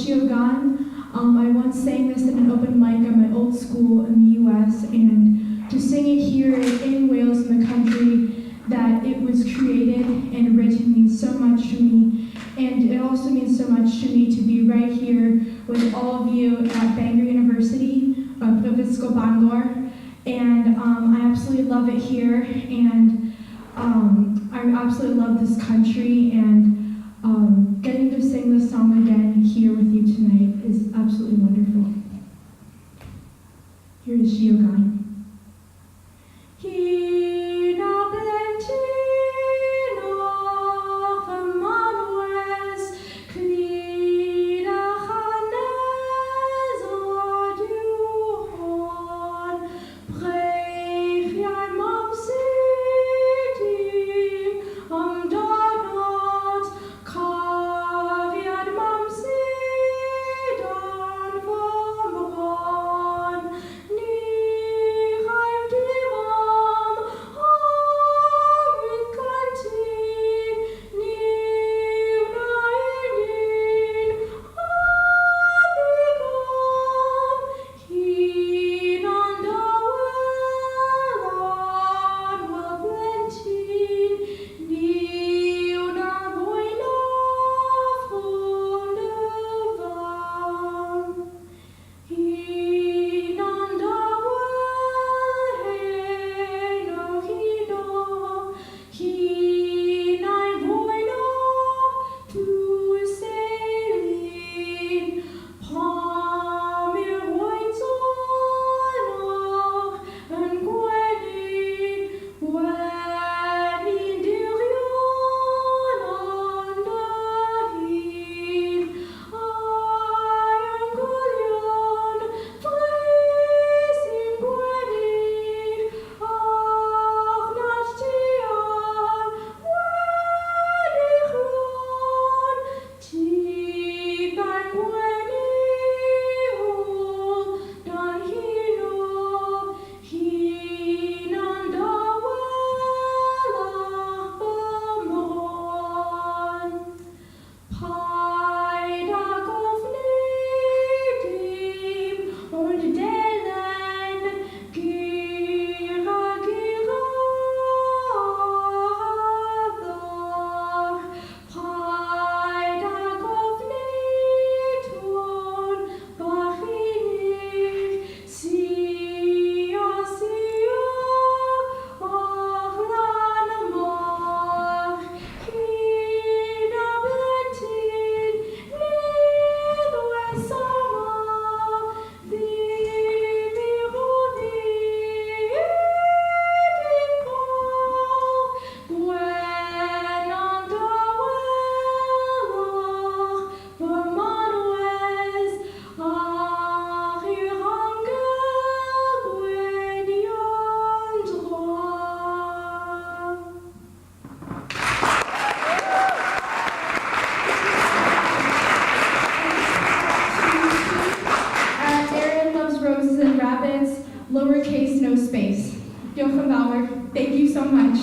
Suo Gân. I once sang this in an open mic at my old school in the US, and to sing it here in Wales, in the country that it was created and written, means so much to me. And it also means so much to me to be right here with all of you at Bangor University, Prifysgol Bangor. And I absolutely love it here, and I absolutely love this country, and getting to sing this song again here with you tonight is absolutely wonderful. Here is Suo Gân. Erin loves roses and rabbits, lowercase, no space. Diolch yn fawr. Thank you so much.